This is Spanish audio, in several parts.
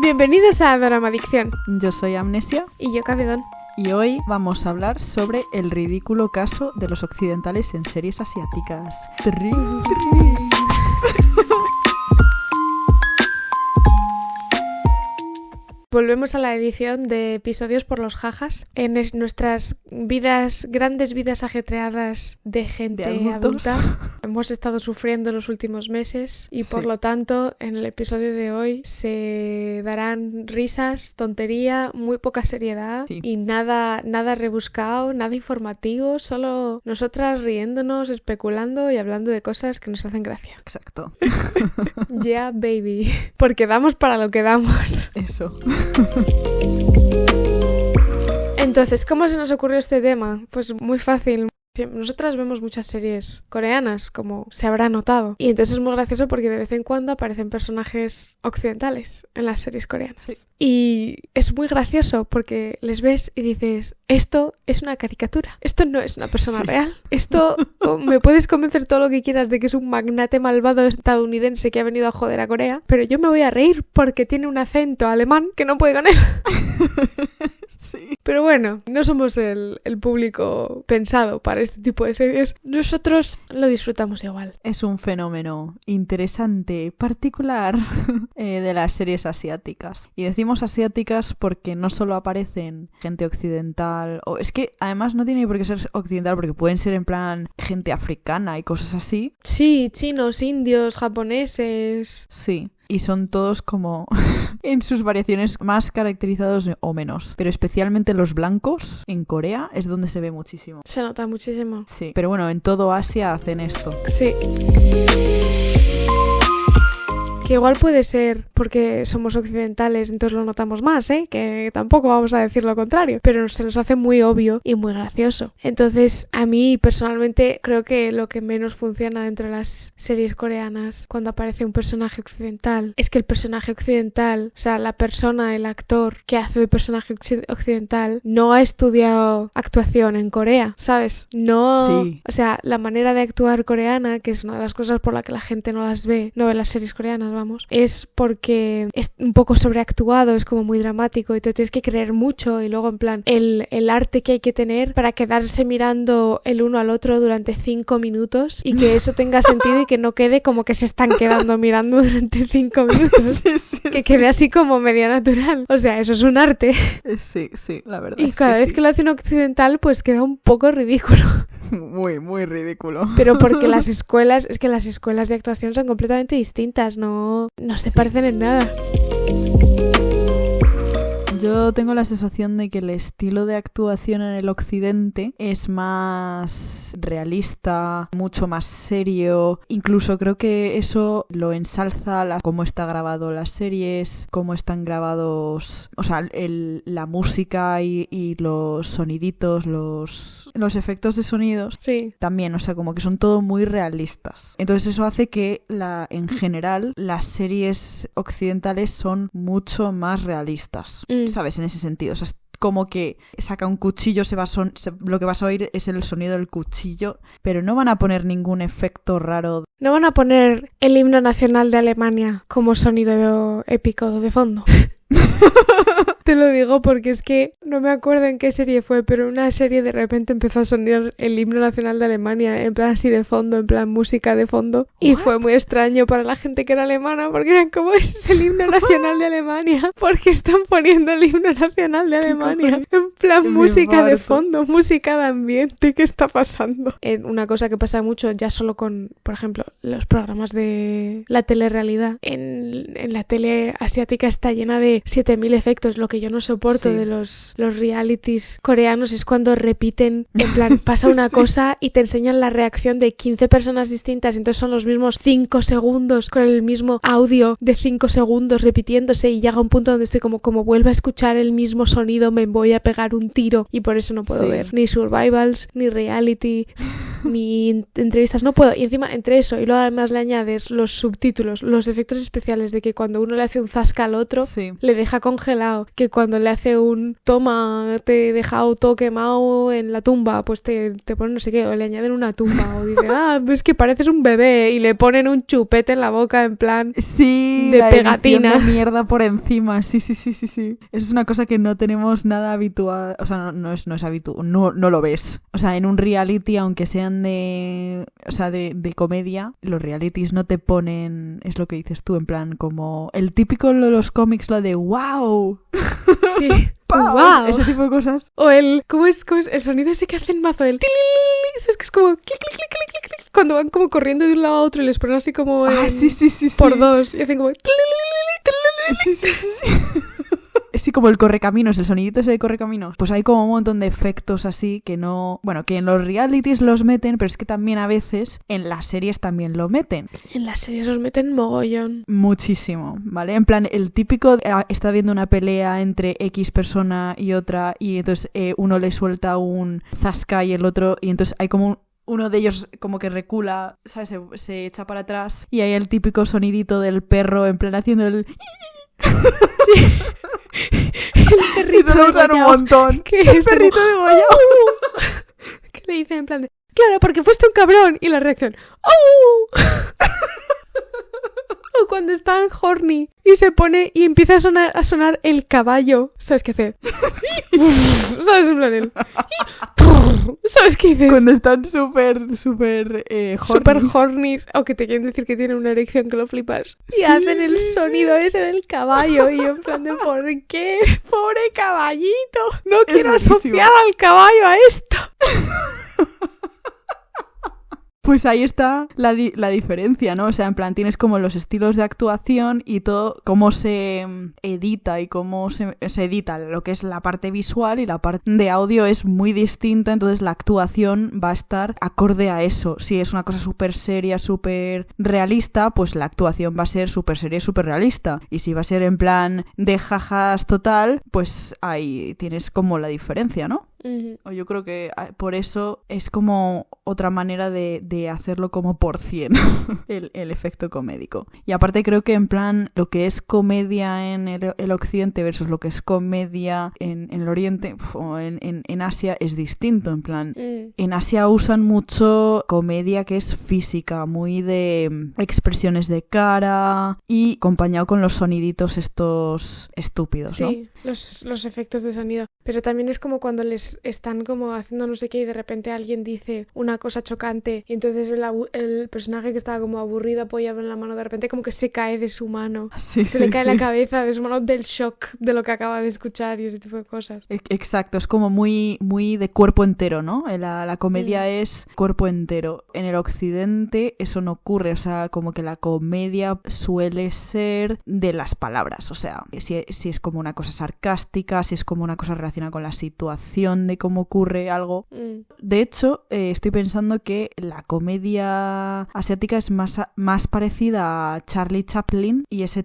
Bienvenidos a Doramadicción. Yo soy Amnesia. Y yo Cabedón. Y hoy vamos a hablar sobre el ridículo caso de los occidentales en series asiáticas. Volvemos a la edición de episodios por los jajas en nuestras grandes vidas ajetreadas de gente adulta. Hemos estado sufriendo los últimos meses y por lo tanto en el episodio de hoy se darán risas, tontería, muy poca seriedad y nada rebuscado, nada informativo, solo nosotras riéndonos, especulando y hablando de cosas que nos hacen gracia. Exacto. Yeah, baby. Porque damos para lo que damos. Eso. Entonces, ¿cómo se nos ocurrió este tema? Pues muy fácil. Nosotras vemos muchas series coreanas, como se habrá notado. Y entonces es muy gracioso porque de vez en cuando aparecen personajes occidentales en las series coreanas. Sí. Y es muy gracioso porque les ves y dices, esto es una caricatura. Esto no es una persona real. Esto me puedes convencer todo lo que quieras de que es un magnate malvado estadounidense que ha venido a joder a Corea, pero yo me voy a reír porque tiene un acento alemán que no puede con él. Sí. Pero bueno, no somos el público pensado para este tipo de series. Nosotros lo disfrutamos igual. Es un fenómeno interesante, particular de las series asiáticas. Y decimos asiáticas porque no solo aparecen gente occidental, o es que además no tiene por qué ser occidental porque pueden ser en plan gente africana y cosas así. Sí, chinos, indios, japoneses. Sí. Y son todos como en sus variaciones más caracterizados o menos. Pero especialmente los blancos en Corea es donde se ve muchísimo. Se nota muchísimo. Sí, pero bueno, en todo Asia hacen esto. Sí. Que igual puede ser porque somos occidentales, entonces lo notamos más, que tampoco vamos a decir lo contrario, pero se nos hace muy obvio y muy gracioso. Entonces, a mí personalmente creo que lo que menos funciona dentro de las series coreanas cuando aparece un personaje occidental es que el personaje occidental, o sea, la persona, el actor que hace de personaje occidental no ha estudiado actuación en Corea, ¿sabes? No, sí. O sea, la manera de actuar coreana, que es una de las cosas por la que la gente no ve las series coreanas, es porque es un poco sobreactuado, es como muy dramático y te tienes que creer mucho y luego en plan el arte que hay que tener para quedarse mirando el uno al otro durante 5 minutos y que eso tenga sentido y que no quede como que se están quedando mirando durante 5 minutos. Sí, que quede así como medio natural. O sea, eso es un arte. Sí, la verdad. Y cada vez que lo hace un occidental pues queda un poco ridículo. Muy, muy ridículo. Pero porque las escuelas de actuación son completamente distintas, no se parecen en nada. Yo tengo la sensación de que el estilo de actuación en el occidente es más realista, mucho más serio. Incluso creo que eso lo ensalza cómo está grabado las series, cómo están grabados, o sea, la música y los soniditos, los efectos de sonidos. Sí. También, o sea, como que son todo muy realistas. Entonces eso hace que en general las series occidentales son mucho más realistas. ¿Sabes? En ese sentido. O sea, es como que saca un cuchillo, lo que vas a oír es el sonido del cuchillo, pero no van a poner ningún efecto raro. No van a poner el himno nacional de Alemania como sonido épico de fondo. Te lo digo porque es que no me acuerdo en qué serie fue, pero una serie de repente empezó a sonar el himno nacional de Alemania en plan así de fondo, en plan música de fondo. Y fue muy extraño para la gente que era alemana porque eran como, ese es el himno nacional de Alemania. ¿Por qué están poniendo el himno nacional de Alemania? En plan música de fondo, música de ambiente. ¿Qué está pasando? Una cosa que pasa mucho ya solo con, por ejemplo, los programas de la telerrealidad. En la tele asiática está llena de 7000 efectos. Lo que yo no soporto de los realities coreanos es cuando repiten, en plan, pasa una cosa y te enseñan la reacción de 15 personas distintas, entonces son los mismos 5 segundos con el mismo audio de 5 segundos repitiéndose y llega un punto donde estoy como vuelvo a escuchar el mismo sonido me voy a pegar un tiro y por eso no puedo ver ni survivals, ni reality. ni entrevistas, no puedo. Y encima, entre eso y luego además le añades los subtítulos, los efectos especiales de que cuando uno le hace un zasca al otro, Sí. le deja congelado, que cuando le hace un toma, te he dejado todo quemado en la tumba, pues te ponen no sé qué, o le añaden una tumba, o dicen, es que pareces un bebé, y le ponen un chupete en la boca en plan Sí, de la pegatina. edición de mierda por encima. Sí. Eso es una cosa que no tenemos nada habitual. O sea, no es habitual. No lo ves. O sea, en un reality, aunque sean de comedia, los realities no te ponen, es lo que dices tú, en plan como el típico de los cómics, lo de wow. Sí. ¡Pau! ¡Wow! Ese tipo de cosas. O el, ¿cómo es el sonido ese que hacen mazo? El tililili, ¿sabes? Que es como clic, clic, clic, clic, clic, clic, cuando van como corriendo de un lado a otro y les ponen así como Sí. por dos y hacen como tililili, tililili. Sí. Sí, como el correcaminos, el sonidito ese de correcaminos. Pues hay como un montón de efectos así que no... Bueno, que en los realities los meten, pero es que también a veces en las series también lo meten. En las series los meten mogollón. Muchísimo, ¿vale? En plan, el típico está viendo una pelea entre X persona y otra y entonces uno le suelta un zasca y el otro, y entonces hay como uno de ellos como que recula, ¿sabes? Se echa para atrás y hay el típico sonidito del perro en plan haciendo el... Sí. El perrito Eso lo usan un montón. Que El perrito de Goya. Que le dicen en plan de, claro, porque fuiste un cabrón. Y la reacción, ¡oh! O cuando está en horny y se pone y empieza a sonar el caballo. ¿Sabes qué hace? ¿Sabes? En plan el... ¿Sabes qué dices? Cuando están súper Super horny, o que te quieren decir que tienen una erección que lo flipas. Y hacen el sonido ese del caballo. Y yo en plan de, ¿por qué? ¡Pobre caballito! No quiero buenísimo. asociar al caballo a esto. Pues ahí está la diferencia, ¿no? O sea, en plan, tienes como los estilos de actuación y todo, cómo se edita y cómo se edita lo que es la parte visual, y la parte de audio es muy distinta, entonces la actuación va a estar acorde a eso. Si es una cosa súper seria, súper realista, pues la actuación va a ser súper seria, súper realista. Y si va a ser en plan de jajas total, pues ahí tienes como la diferencia, ¿no? Uh-huh. Yo creo que por eso es como otra manera de hacerlo como por 100 el efecto comédico. Y aparte creo que en plan lo que es comedia en el occidente versus lo que es comedia en el oriente o en Asia es distinto. En plan, en Asia usan mucho comedia que es física, muy de expresiones de cara y acompañado con los soniditos estos estúpidos, ¿no? Sí, los efectos de sonido. Pero también es como cuando les están como haciendo no sé qué y de repente alguien dice una cosa chocante y entonces el personaje que estaba como aburrido apoyado en la mano de repente como que se cae de su mano. Se le cae la cabeza de su mano del shock de lo que acaba de escuchar y ese tipo de cosas. Exacto, es como muy, muy de cuerpo entero, ¿no? La comedia es cuerpo entero. En el occidente eso no ocurre, o sea, como que la comedia suele ser de las palabras, o sea, si es como una cosa sarcástica, si es como una cosa relacionada con la situación de cómo ocurre algo. De hecho, estoy pensando que la comedia asiática es más parecida a Charlie Chaplin y ese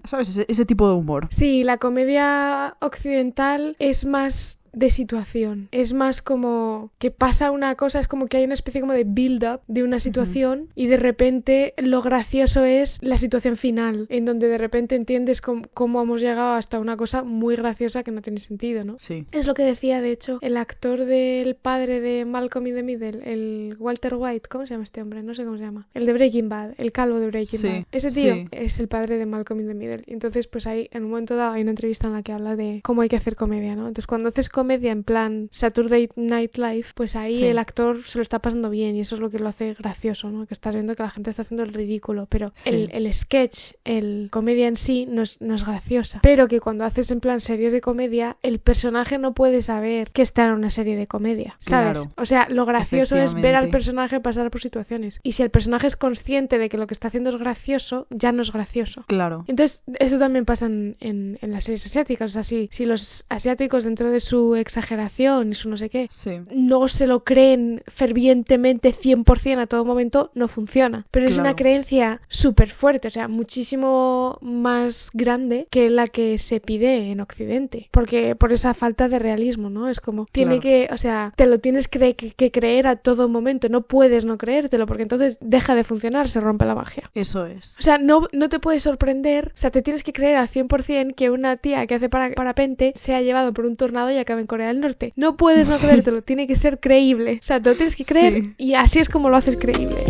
tipo de humor. Sí, la comedia occidental es más de situación. Es más como que pasa una cosa, es como que hay una especie como de build-up de una situación y de repente lo gracioso es la situación final, en donde de repente entiendes cómo hemos llegado hasta una cosa muy graciosa que no tiene sentido, ¿no? Sí. Es lo que decía, de hecho, el actor del padre de Malcolm in the Middle, el Walter White, ¿cómo se llama este hombre? No sé cómo se llama. El de Breaking Bad, el calvo de Breaking Bad. Ese tío es el padre de Malcolm in the Middle. Y entonces, pues ahí, en un momento dado, hay una entrevista en la que habla de cómo hay que hacer comedia, ¿no? Entonces, cuando haces comedia en plan Saturday Night Live, pues ahí el actor se lo está pasando bien y eso es lo que lo hace gracioso, ¿no? Que estás viendo que la gente está haciendo el ridículo, pero el sketch, el comedia en sí no es graciosa, pero que cuando haces en plan series de comedia, el personaje no puede saber que está en una serie de comedia, ¿sabes? Claro. O sea, lo gracioso es ver al personaje pasar por situaciones, y si el personaje es consciente de que lo que está haciendo es gracioso, ya no es gracioso. Claro. Entonces, eso también pasa en las series asiáticas, o sea, si los asiáticos dentro de su su exageración y su no sé qué, Sí. no se lo creen fervientemente 100% a todo momento, no funciona. Pero es Claro. una creencia súper fuerte, o sea, muchísimo más grande que la que se pide en Occidente. Porque por esa falta de realismo, ¿no? Es como, tiene Claro. que, o sea, te lo tienes que creer a todo momento, no puedes no creértelo, porque entonces deja de funcionar, se rompe la magia. Eso es. O sea, no te puede sorprender, o sea, te tienes que creer al 100% que una tía que hace parapente sea llevado por un tornado y acabe en Corea del Norte. No puedes no creértelo, tiene que ser creíble. O sea, te lo tienes que creer Sí. y así es como lo haces creíble.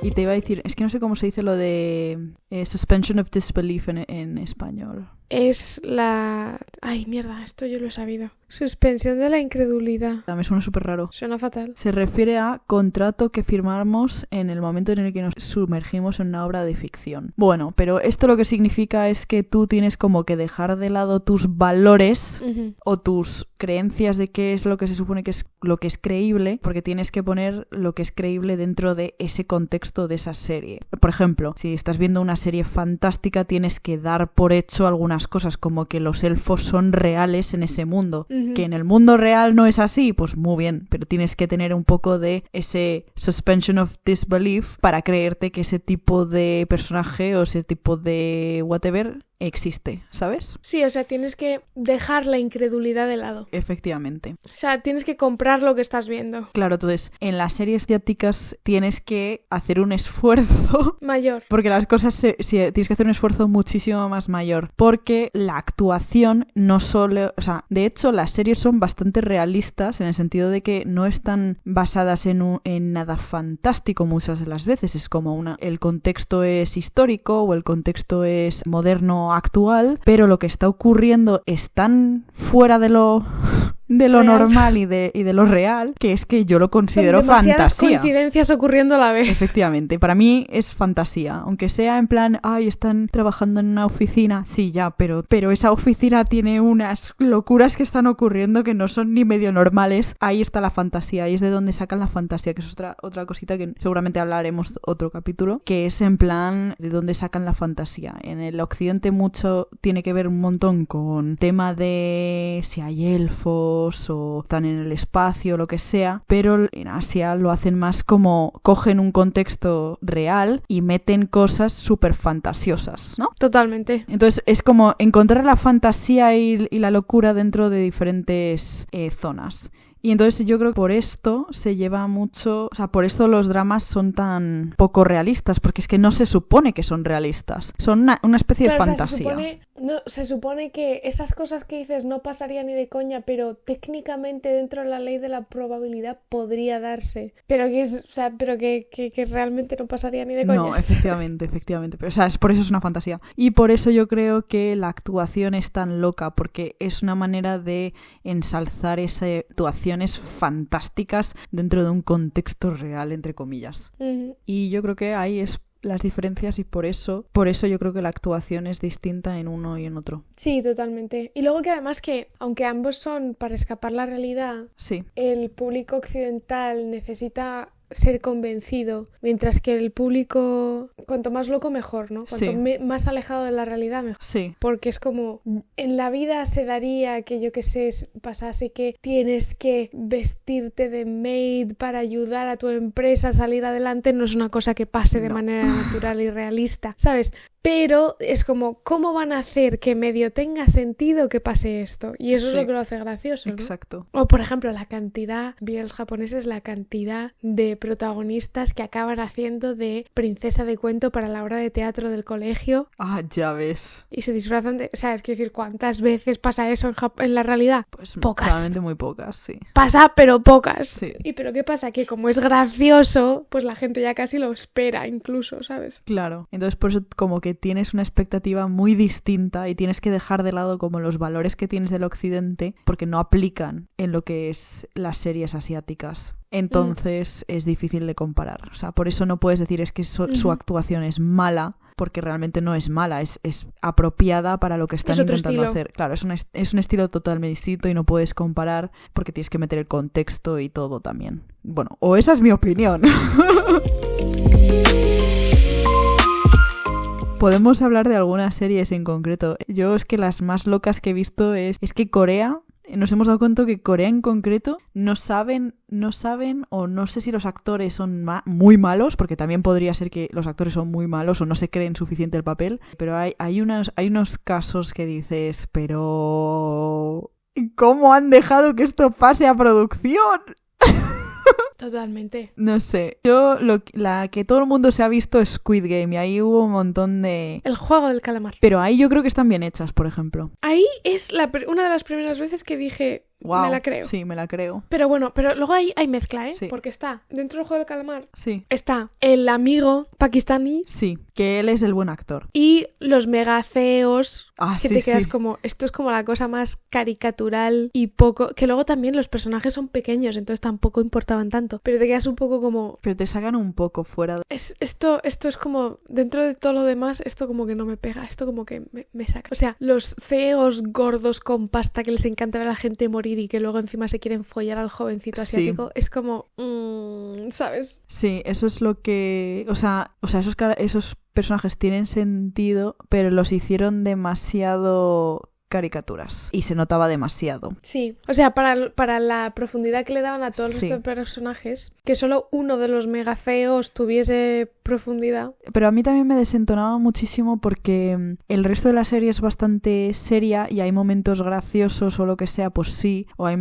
Y te iba a decir, es que no sé cómo se dice lo de suspension of disbelief en español. Es la... Ay, mierda, esto yo lo he sabido. Suspensión de la incredulidad. Me suena súper raro. Suena fatal. Se refiere a contrato que firmamos en el momento en el que nos sumergimos en una obra de ficción. Bueno, pero esto lo que significa es que tú tienes como que dejar de lado tus valores o tus creencias de qué es lo que se supone que es lo que es creíble, porque tienes que poner lo que es creíble dentro de ese contexto de esa serie. Por ejemplo, si estás viendo una serie fantástica, tienes que dar por hecho algunas cosas, como que los elfos son reales en ese mundo. Que en el mundo real no es así, pues muy bien, pero tienes que tener un poco de ese suspension of disbelief para creerte que ese tipo de personaje o ese tipo de whatever existe, ¿sabes? Sí, o sea, tienes que dejar la incredulidad de lado. Efectivamente. O sea, tienes que comprar lo que estás viendo. Claro, entonces, en las series asiáticas tienes que hacer un esfuerzo Mayor. porque las cosas tienes que hacer un esfuerzo muchísimo más mayor, porque la actuación no solo, o sea, de hecho las series son bastante realistas en el sentido de que no están basadas en nada fantástico muchas de las veces, es como el contexto es histórico o el contexto es moderno actual, pero lo que está ocurriendo es tan fuera de lo Real. normal y de lo real, que es que yo lo considero Son demasiadas fantasía. coincidencias ocurriendo a la vez. Efectivamente, para mí es fantasía, aunque sea en plan, ay, están trabajando en una oficina, sí, ya, pero esa oficina tiene unas locuras que están ocurriendo que no son ni medio normales. Ahí está la fantasía, ahí es de donde sacan la fantasía, que es otra cosita que seguramente hablaremos otro capítulo, que es en plan de dónde sacan la fantasía. En el occidente mucho tiene que ver un montón con tema de si hay elfos o están en el espacio o lo que sea, pero en Asia lo hacen más como cogen un contexto real y meten cosas súper fantasiosas, ¿no? Totalmente. Entonces es como encontrar la fantasía y la locura dentro de diferentes zonas. Y entonces yo creo que por esto se lleva mucho, o sea, por esto los dramas son tan poco realistas, porque es que no se supone que son realistas, son una especie de fantasía. Se supone que esas cosas que dices no pasarían ni de coña, pero técnicamente dentro de la ley de la probabilidad podría darse, pero que realmente no pasaría ni de coña. No, efectivamente, pero o sea, por eso es una fantasía. Y por eso yo creo que la actuación es tan loca, porque es una manera de ensalzar esa actuación fantásticas dentro de un contexto real, entre comillas. Y yo creo que ahí es las diferencias y por eso yo creo que la actuación es distinta en uno y en otro. Sí, totalmente. Y luego que además que, aunque ambos son para escapar la realidad, sí, el público occidental necesita ser convencido, mientras que el público, cuanto más loco mejor, ¿no? Cuanto más alejado de la realidad mejor. Sí. Porque es como, en la vida se daría que yo que sé, pasase que tienes que vestirte de maid para ayudar a tu empresa a salir adelante, no es una cosa que pase de manera natural y realista, ¿sabes? Pero es como, ¿cómo van a hacer que medio tenga sentido que pase esto? Y eso es lo que lo hace gracioso, ¿no? Exacto. O por ejemplo, vi a los japoneses la cantidad de protagonistas que acaban haciendo de princesa de cuento para la obra de teatro del colegio. Ah, ya ves. Y se disfrazan de... O sea, es que decir, ¿cuántas veces pasa eso en la realidad? Pues pocas. Claramente muy pocas, sí. Pasa, pero pocas. Sí. ¿Y pero qué pasa? Que como es gracioso, pues la gente ya casi lo espera incluso, ¿sabes? Claro. Entonces por eso como que tienes una expectativa muy distinta y tienes que dejar de lado como los valores que tienes del occidente porque no aplican en lo que es las series asiáticas. Entonces es difícil de comparar. O sea, por eso no puedes decir es que su actuación es mala, porque realmente no es mala, es apropiada para lo que están intentando hacer. Claro, es un estilo totalmente distinto y no puedes comparar porque tienes que meter el contexto y todo también. Bueno, o esa es mi opinión. Podemos hablar de algunas series en concreto. Yo es que las más locas que he visto es que Corea... Nos hemos dado cuenta que Corea en concreto no saben o no sé si los actores son muy malos, porque también podría ser que los actores son muy malos o no se creen suficiente el papel, pero hay unos casos que dices, pero ¿cómo han dejado que esto pase a producción? Totalmente. No sé. La que todo el mundo se ha visto es Squid Game y ahí hubo un montón de... El juego del calamar. Pero ahí yo creo que están bien hechas, por ejemplo. Ahí es una de las primeras veces que dije... Wow, me la creo. Sí, me la creo. Pero bueno, pero luego hay mezcla, ¿eh? Sí. Porque está, dentro del juego del calamar, Sí. está el amigo pakistaní. Sí, que él es el buen actor. Y los mega CEOs, que sí, te quedas sí. como, esto es como la cosa más caricatural y poco... Que luego también los personajes son pequeños, entonces tampoco importaban tanto. Pero te quedas un poco como... Pero te sacan un poco fuera. Esto es como, dentro de todo lo demás, esto como que no me pega, esto como que me saca. O sea, los CEOs gordos con pasta que les encanta ver a la gente morir y que luego encima se quieren follar al jovencito asiático, es como, ¿sabes? Sí, eso es lo que... O sea esos personajes tienen sentido, pero los hicieron demasiado caricaturas y se notaba demasiado. Sí, o sea, para la profundidad que le daban a todos Sí. los personajes, que solo uno de los mega CEOs tuviese profundidad. Pero a mí también me desentonaba muchísimo porque el resto de la serie es bastante seria y hay momentos graciosos o lo que sea, pues sí, o hay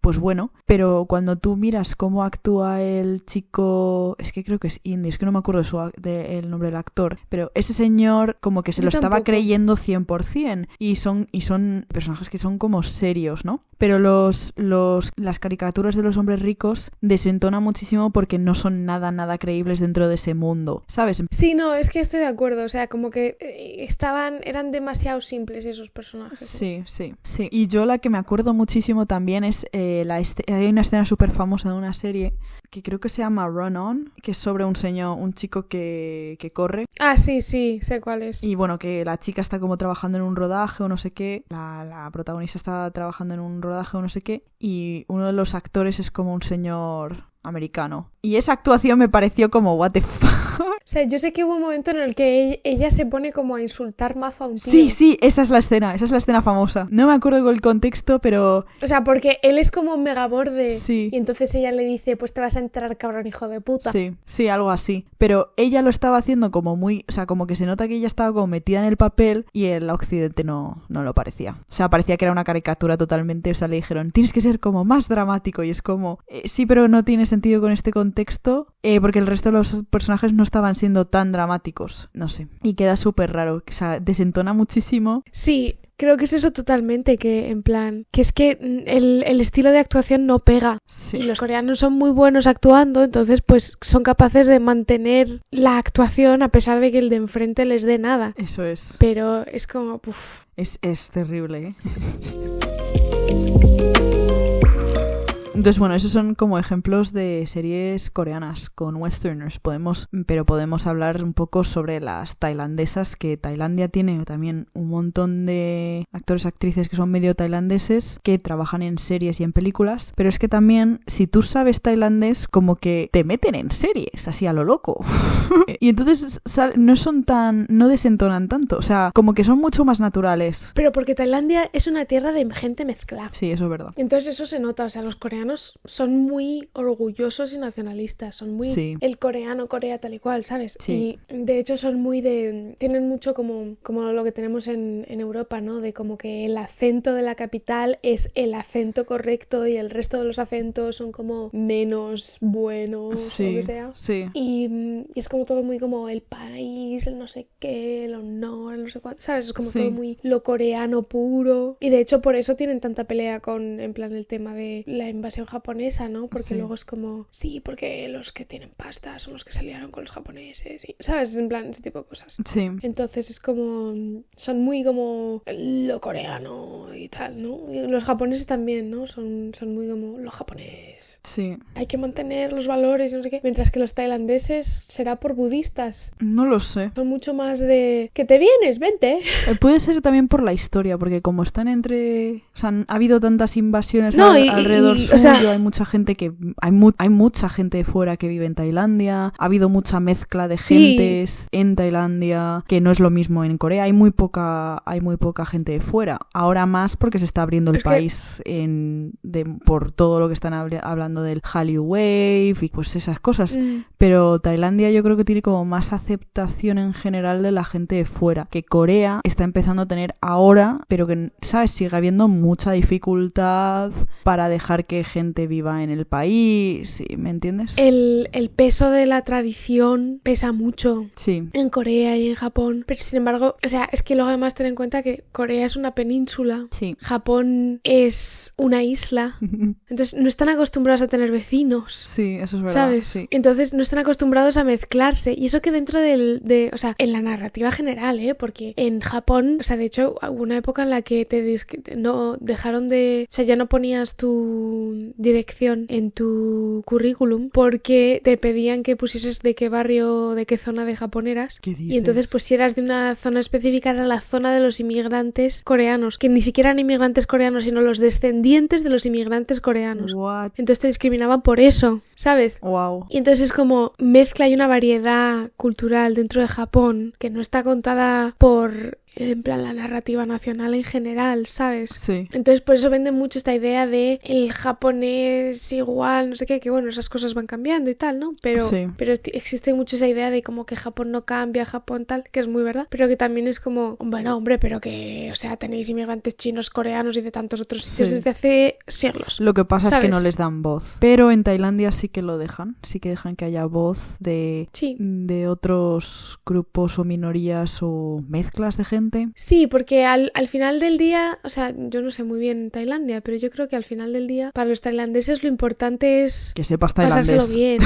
pues bueno, pero cuando tú miras cómo actúa el chico, es que creo que es indie, es que no me acuerdo el nombre del actor, pero ese señor como que se Yo lo estaba tampoco. creyendo 100% y son personajes que son como serios, ¿no? Pero las caricaturas de los hombres ricos desentonan muchísimo porque no son nada creíbles dentro de ese mundo, ¿sabes? Sí, no, es que estoy de acuerdo, o sea, como que eran demasiado simples esos personajes. Sí. Y yo la que me acuerdo muchísimo también es hay una escena súper famosa de una serie que creo que se llama Run On, que es sobre un chico que corre. Ah, sí, sé cuál es. Y bueno, que la chica está como trabajando en un rodaje o no sé qué, la protagonista está trabajando en un rodaje o no sé qué, y uno de los actores es como un señor americano. Y esa actuación me pareció como what the fuck. O sea, yo sé que hubo un momento en el que ella se pone como a insultar mazo a un tío. Sí, esa es la escena famosa. No me acuerdo con el contexto, pero... O sea, porque él es como un megaborde. Sí. Y entonces ella le dice, pues te vas a enterar, cabrón, hijo de puta. Sí, algo así. Pero ella lo estaba haciendo como muy... O sea, como que se nota que ella estaba como metida en el papel y el occidente no lo parecía. O sea, parecía que era una caricatura totalmente. O sea, le dijeron, tienes que ser como más dramático. Y es como, sí, pero no tiene sentido con este contexto porque el resto de los personajes no estaban siendo tan dramáticos. No sé. Y queda súper raro. O sea, desentona muchísimo. Sí, creo que es eso totalmente, que en plan, que es que el estilo de actuación no pega. Sí. Y los coreanos son muy buenos actuando, entonces pues son capaces de mantener la actuación a pesar de que el de enfrente les dé nada. Eso es. Pero es como, puf. Es terrible, ¿eh? Entonces, bueno, esos son como ejemplos de series coreanas con westerners. Podemos hablar un poco sobre las tailandesas, que Tailandia tiene también un montón de actores y actrices que son medio tailandeses, que trabajan en series y en películas. Pero es que también, si tú sabes tailandés, como que te meten en series, así a lo loco. Y entonces no desentonan tanto. O sea, como que son mucho más naturales. Pero porque Tailandia es una tierra de gente mezclada. Sí, eso es verdad. Entonces eso se nota, o sea, los coreanos son muy orgullosos y nacionalistas, son muy el coreano, Corea tal y cual, ¿sabes? Sí. Y de hecho son tienen mucho como lo que tenemos en Europa, ¿no? De como que el acento de la capital es el acento correcto y el resto de los acentos son como menos buenos o lo que sea. Sí. Y es como todo muy como el país, el no sé qué, el honor, el no sé cuánto, ¿sabes? Es como todo muy lo coreano puro. Y de hecho por eso tienen tanta pelea con, en plan, el tema de la invasión japonesa, ¿no? Porque luego es como, sí, porque los que tienen pasta son los que se liaron con los japoneses, y, ¿sabes? En plan, ese tipo de cosas. Sí. Entonces es como, son muy como lo coreano y tal, ¿no? Y los japoneses también, ¿no? Son muy como lo japonés. Sí. Hay que mantener los valores y no sé qué. Mientras que los tailandeses será por budistas. No lo sé. Son mucho más de, que te vienes, vente. Puede ser también por la historia, porque como están o sea, ha habido tantas invasiones alrededor suyo. hay mucha gente que hay mucha gente de fuera que vive en Tailandia, ha habido mucha mezcla de gentes en Tailandia, que no es lo mismo en Corea, hay muy poca gente de fuera, ahora más porque se está abriendo el país por todo lo que están hablando del Hallyu Wave y pues esas cosas, pero Tailandia yo creo que tiene como más aceptación en general de la gente de fuera, que Corea está empezando a tener ahora, pero que, ¿sabes? Sigue habiendo mucha dificultad para dejar que gente viva en el país, ¿sí? ¿Me entiendes? El peso de la tradición pesa mucho en Corea y en Japón, pero sin embargo, o sea, es que luego además ten en cuenta que Corea es una península, Japón es una isla, entonces no están acostumbrados a tener vecinos. Sí, eso es verdad. ¿Sabes? Sí. Entonces no están acostumbrados a mezclarse, y eso que dentro o sea, en la narrativa general, porque en Japón, o sea, de hecho, hubo una época en la que no dejaron de, o sea, ya no ponías tu dirección en tu currículum porque te pedían que pusieses de qué barrio, de qué zona de Japón eras. ¿Qué dices? Y entonces, pues si eras de una zona específica, era la zona de los inmigrantes coreanos, que ni siquiera eran inmigrantes coreanos, sino los descendientes de los inmigrantes coreanos. What? Entonces te discriminaban por eso, ¿sabes? Wow. Y entonces es como mezcla y una variedad cultural dentro de Japón que no está contada por, en plan, la narrativa nacional en general, ¿sabes? Sí. Entonces por eso venden mucho esta idea de el japonés igual, no sé qué, que bueno, esas cosas van cambiando y tal, ¿no? Pero existe mucho esa idea de como que Japón no cambia, Japón tal, que es muy verdad, pero que también es como, bueno, hombre, pero que, o sea, tenéis inmigrantes chinos, coreanos y de tantos otros sitios desde hace siglos. Lo que pasa, ¿sabes? Es que no les dan voz. Pero en Tailandia sí que lo dejan, sí que dejan que haya voz de otros grupos o minorías o mezclas de gente. Sí, porque al final del día, o sea, yo no sé muy bien Tailandia, pero yo creo que al final del día, para los tailandeses lo importante es que sepas tailandés. Pasárselo bien.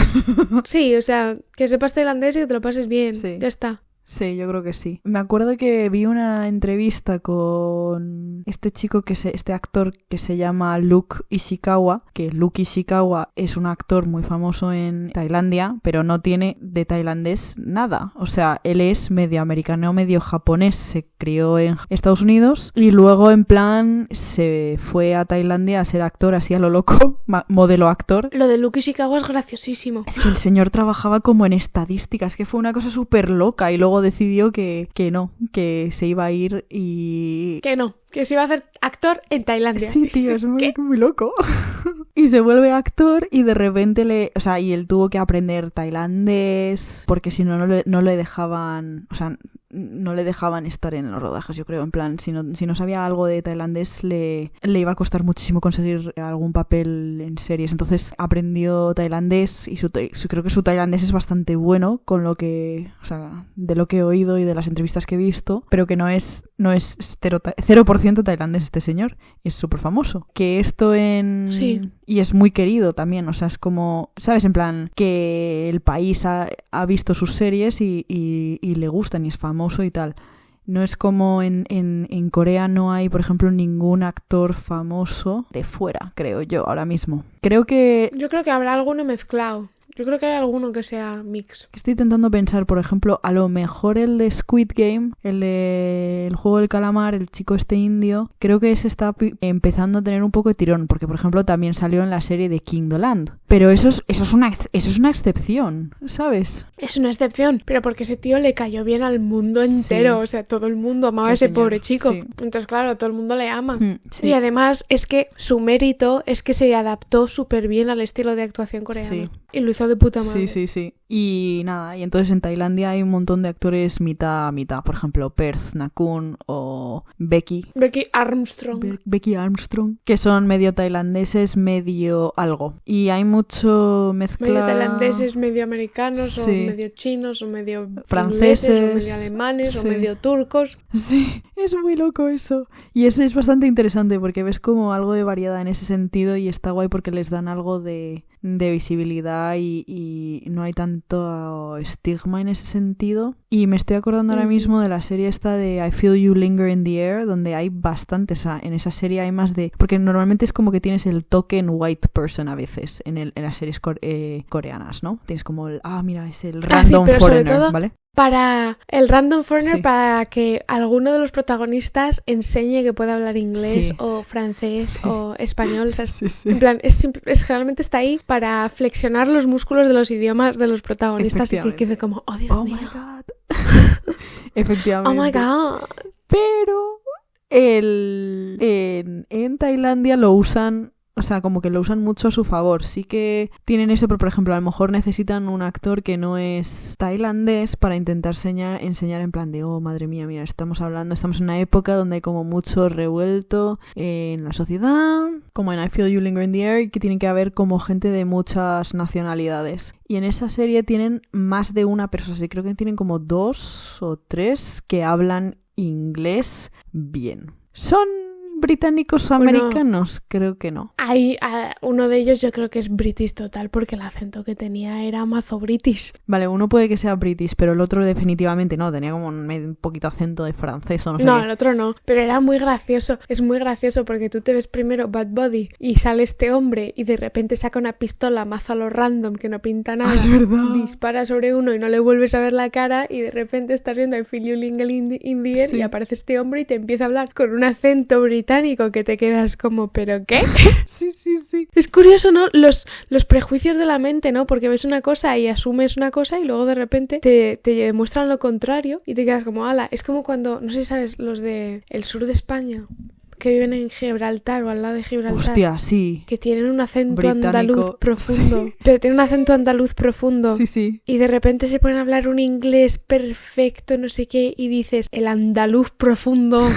Sí, o sea, que sepas tailandés y que te lo pases bien. Sí. Ya está. Sí, yo creo que sí. Me acuerdo que vi una entrevista con este chico, este actor que se llama Luke Ishikawa, que Luke Ishikawa es un actor muy famoso en Tailandia, pero no tiene de tailandés nada. O sea, él es medio americano, medio japonés, se crió en Estados Unidos y luego en plan se fue a Tailandia a ser actor así a lo loco, modelo actor. Lo de Luke Ishikawa es graciosísimo. Es que el señor trabajaba como en estadísticas, que fue una cosa súper loca y luego decidió que no, que se iba a ir y... Que se iba a hacer actor en Tailandia. Sí, tío, es muy loco. Y se vuelve actor y de repente y él tuvo que aprender tailandés porque si no le dejaban, o sea, no le dejaban estar en los rodajes, yo creo, en plan, si no sabía algo de tailandés le iba a costar muchísimo conseguir algún papel en series, entonces aprendió tailandés y creo que su tailandés es bastante bueno con lo que, o sea, de lo que he oído y de las entrevistas que he visto, pero que no es 0% tailandés este señor, es súper famoso. Que esto Sí. Y es muy querido también, o sea, es como, ¿sabes? En plan, que el país ha visto sus series y le gustan y es famoso y tal. No es como en Corea no hay, por ejemplo, ningún actor famoso de fuera, creo yo, ahora mismo. Yo creo que habrá alguno mezclado. Yo creo que hay alguno que sea mix. Estoy intentando pensar, por ejemplo, a lo mejor el de Squid Game, el de El Juego del Calamar, el chico este indio, creo que ese está empezando a tener un poco de tirón, porque, por ejemplo, también salió en la serie de Kingdoland. Pero eso es una excepción, ¿sabes? Es una excepción, pero porque ese tío le cayó bien al mundo entero, o sea, todo el mundo amaba a ese pobre chico. Sí. Entonces, claro, todo el mundo le ama. Sí. Y además es que su mérito es que se adaptó súper bien al estilo de actuación coreano. Sí. Y lo hizo de puta madre. Sí. Y nada, y entonces en Tailandia hay un montón de actores mitad a mitad. Por ejemplo, Perth Nakun o Becky Armstrong. Becky Armstrong. Que son medio tailandeses, medio algo. Y hay mucho mezcla... Medio tailandeses, medio americanos, o medio chinos, o medio franceses, ingleses, o medio alemanes, o medio turcos. Sí, es muy loco eso. Y eso es bastante interesante porque ves como algo de variedad en ese sentido y está guay porque les dan algo de visibilidad y no hay tanto estigma en ese sentido. Y me estoy acordando ahora mismo de la serie esta de I Feel You Linger in the Air, donde hay bastantes, en esa serie hay más de... Porque normalmente es como que tienes el token white person a veces en las series coreanas, ¿no? Tienes como mira, es el random foreigner, sobre todo, ¿vale? para el Random Foreigner, Sí. para que alguno de los protagonistas enseñe que puede hablar inglés Sí. o francés Sí. o español. O sea, Sí, sí. en plan, generalmente está ahí para flexionar los músculos de los idiomas de los protagonistas y que Efectivamente. quede como, oh Dios Oh mío, my god. Efectivamente. oh my god. Pero en Tailandia lo usan, o sea, como que lo usan mucho a su favor. Sí que tienen eso, pero por ejemplo, a lo mejor necesitan un actor que no es tailandés para intentar enseñar en plan de, oh, madre mía, mira, estamos en una época donde hay como mucho revuelto en la sociedad, como en I Feel You Linger in the Air, que tienen que haber como gente de muchas nacionalidades. Y en esa serie tienen más de una persona, sí, creo que tienen como 2 o 3 que hablan inglés bien. ¿Son británicos o Bueno, americanos? Creo que no. Hay uno de ellos yo creo que es british total porque el acento que tenía era mazo british. Vale, uno puede que sea british, pero el otro definitivamente no. Tenía como un poquito acento de francés o no sé No, qué. el otro no, pero era muy gracioso. Es muy gracioso porque tú te ves primero Bad Buddy y sale este hombre y de repente saca una pistola mazo a lo random que no pinta nada. Ah, es verdad. Dispara sobre uno y no le vuelves a ver la cara y de repente estás viendo I Feel You Linger in the Air Sí. y aparece este hombre y te empieza a hablar con un acento británico que te quedas como, ¿pero qué? Sí, sí, sí. Es curioso, ¿no? Los prejuicios de la mente, ¿no? Porque ves una cosa y asumes una cosa y luego de repente te demuestran lo contrario y te quedas como, ala. Es como cuando, no sé si sabes, los de el sur de España, que viven en Gibraltar o al lado de Gibraltar. Hostia, sí. Que tienen un acento Británico, andaluz profundo. sí. Pero tienen un acento andaluz profundo. Sí, sí. Y de repente se ponen a hablar un inglés perfecto, no sé qué, y dices, el andaluz profundo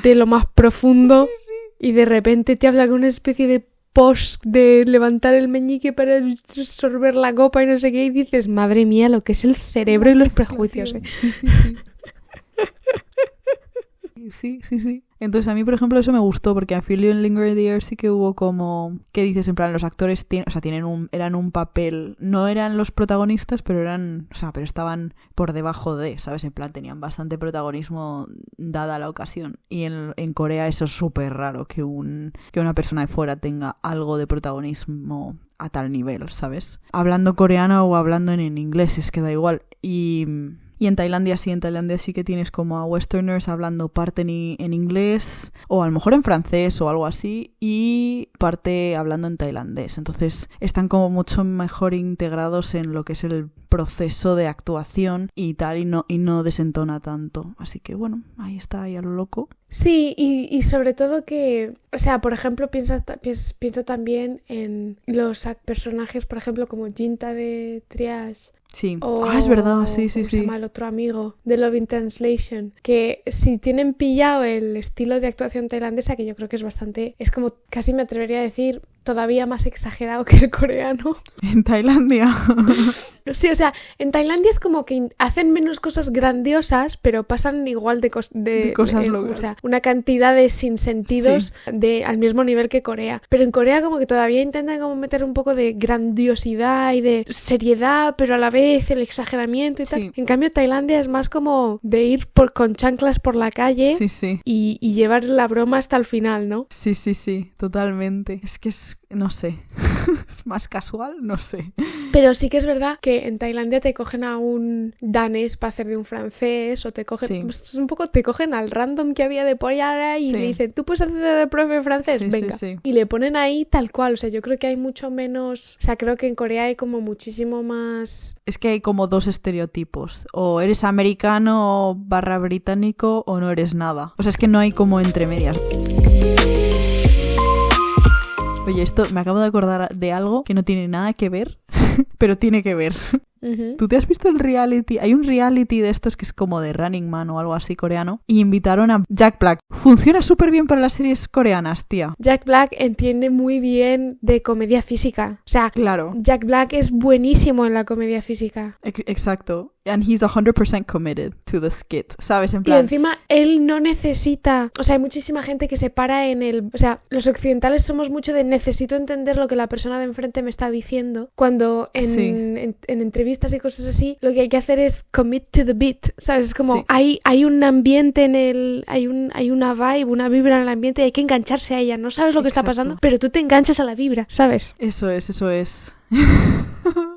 de lo más profundo. Sí, sí. Y de repente te habla con una especie de post de levantar el meñique para sorber la copa y no sé qué, y dices, madre mía, lo que es el cerebro y los prejuicios, ¿eh? Sí, sí, sí. Sí, sí, sí. Entonces a mí, por ejemplo, eso me gustó porque a Feel You Linger in the Air sí que hubo como... ¿Qué dices? En plan, los actores eran un papel... No eran los protagonistas, pero eran... O sea, pero estaban por debajo de, ¿sabes? En plan, tenían bastante protagonismo dada la ocasión. Y en Corea eso es súper raro, que una persona de fuera tenga algo de protagonismo a tal nivel, ¿sabes? Hablando coreano o hablando en inglés, es que da igual. Y en Tailandia sí que tienes como a westerners hablando parte en inglés o a lo mejor en francés o algo así y parte hablando en tailandés. Entonces están como mucho mejor integrados en lo que es el proceso de actuación y tal y no desentona tanto. Así que bueno, ahí está, ahí a lo loco. Sí, y sobre todo que, o sea, por ejemplo, pienso también en los personajes, por ejemplo, como Jinta de Triage. Sí. O, Es verdad, sí, sí, ¿cómo se sí. llama el otro amigo de Love in Translation? Que si tienen pillado el estilo de actuación tailandesa, que yo creo que es bastante, es como casi me atrevería a decir, todavía más exagerado que el coreano. En Tailandia. Sí, o sea, en Tailandia es como que hacen menos cosas grandiosas, pero pasan igual de cosas locas. O sea, una cantidad de sinsentidos al mismo nivel que Corea. Pero en Corea como que todavía intentan como meter un poco de grandiosidad y de seriedad, pero a la vez el exageramiento y tal. Sí. En cambio, Tailandia es más como de ir con chanclas por la calle Sí, sí. y llevar la broma hasta el final, ¿no? Sí, sí, sí, totalmente. Es que no sé, es más casual, no sé. Pero sí que es verdad que en Tailandia te cogen a un danés para hacer de un francés o te cogen, Sí. pues, un poco te cogen al random que había de por allá y Sí. le dicen, ¿tú puedes hacer de profe francés? Sí, sí, Venga. sí. Y le ponen ahí tal cual, o sea, yo creo que hay mucho menos, o sea, creo que en Corea hay como muchísimo más... Es que hay como 2 estereotipos. O eres americano / británico o no eres nada. O sea, es que no hay como entre medias. Oye, esto me acabo de acordar de algo que no tiene nada que ver, pero tiene que ver. Uh-huh. ¿Tú te has visto el reality? Hay un reality de estos que es como de Running Man o algo así coreano. Y invitaron a Jack Black. Funciona súper bien para las series coreanas, tía. Jack Black entiende muy bien de comedia física. O sea, Claro. Jack Black es buenísimo en la comedia física. Exacto. And he's 100% committed to the skit. ¿Sabes? En Y plan... encima él no necesita, o sea, hay muchísima gente que se para en el, o sea, los occidentales somos mucho de necesito entender lo que la persona de enfrente me está diciendo, cuando en entrevistas y cosas así, lo que hay que hacer es commit to the beat, ¿sabes? Es como hay un ambiente hay una vibe, una vibra en el ambiente y hay que engancharse a ella, no sabes lo que está pasando, pero tú te enganchas a la vibra, ¿sabes? Eso es.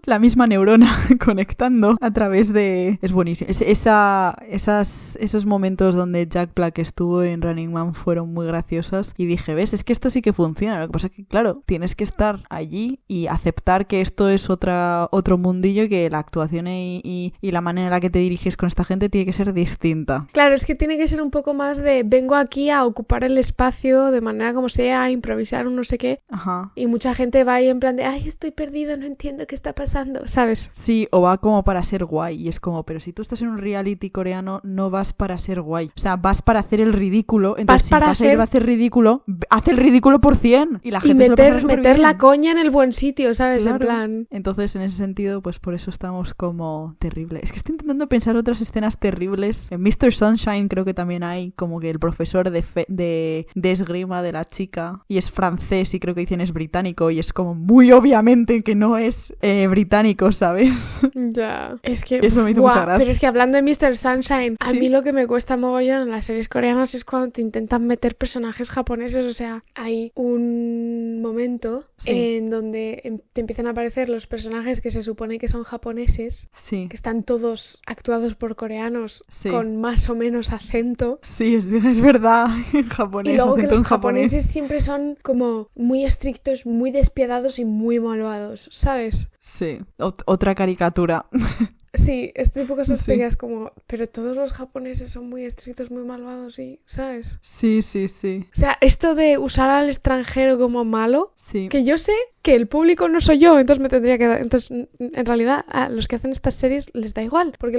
La misma neurona conectando a través de... Es buenísimo. Esos momentos donde Jack Black estuvo en Running Man fueron muy graciosos y dije, ¿ves? Es que esto sí que funciona. Lo que pasa es que, claro, tienes que estar allí y aceptar que esto es otro mundillo, que la actuación y la manera en la que te diriges con esta gente tiene que ser distinta. Claro, es que tiene que ser un poco más de vengo aquí a ocupar el espacio de manera como sea, a improvisar un no sé qué. Ajá. Y mucha gente va ahí en plan de, ay, estoy perdido, no entiendo qué está pasando, ¿sabes? Sí, o va como para ser guay y es como, pero si tú estás en un reality coreano no vas para ser guay, o sea, vas para hacer el ridículo. Entonces si vas a ir a hacer ridículo, haz el ridículo por 100 y la gente meter la coña en el buen sitio, ¿sabes? Claro. En plan... Entonces en ese sentido, pues por eso estamos como terrible. Es que estoy intentando pensar otras escenas terribles. En Mr. Sunshine creo que también hay como que el profesor de esgrima de la chica y es francés y creo que dicen es británico y es como muy obviamente que no es británico, ¿sabes? Ya. Es que... Eso me hizo mucha gracia. Pero es que hablando de Mr. Sunshine, a ¿Sí? mí lo que me cuesta mogollón en las series coreanas es cuando te intentan meter personajes japoneses. O sea, hay un momento en donde te empiezan a aparecer los personajes que se supone que son japoneses, que están todos actuados por coreanos con más o menos acento. Sí, es verdad, en japonés. Y luego que los japoneses siempre son como muy estrictos, muy despiadados y muy malvados, ¿sabes? Sí, otra caricatura. Sí, este tipo de cosas te quedas como, pero todos los japoneses son muy estrictos, muy malvados y, ¿sabes? Sí. O sea, esto de usar al extranjero como malo, sí. Que yo sé que el público no soy yo, entonces me tendría que dar... Entonces, en realidad, a los que hacen estas series les da igual, porque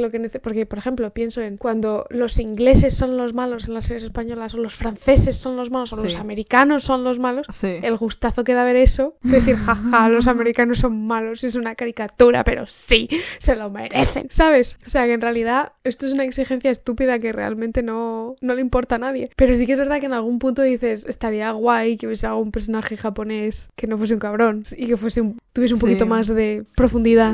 por ejemplo, pienso en cuando los ingleses son los malos en las series españolas, o los franceses son los malos, o los americanos son los malos, el gustazo que da ver eso, decir, jaja, los americanos son malos, es una caricatura, pero sí, se lo merecen, ¿sabes? O sea, que en realidad esto es una exigencia estúpida que realmente no le importa a nadie, pero sí que es verdad que en algún punto dices, estaría guay que hubiese algún personaje japonés que no fuese un cabrón y que tuviese un poquito más de profundidad.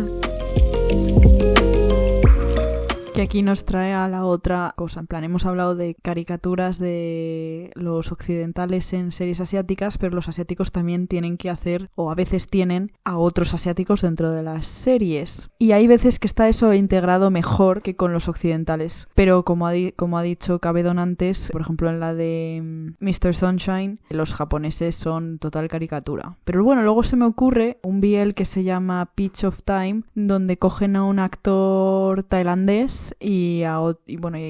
Que aquí nos trae a la otra cosa. En plan, hemos hablado de caricaturas de los occidentales en series asiáticas, pero los asiáticos también tienen que hacer, o a veces tienen, a otros asiáticos dentro de las series. Y hay veces que está eso integrado mejor que con los occidentales. Pero como ha dicho Cabedón antes, por ejemplo en la de Mr. Sunshine, los japoneses son total caricatura. Pero bueno, luego se me ocurre un BL que se llama Pitch of Time, donde cogen a un actor tailandés y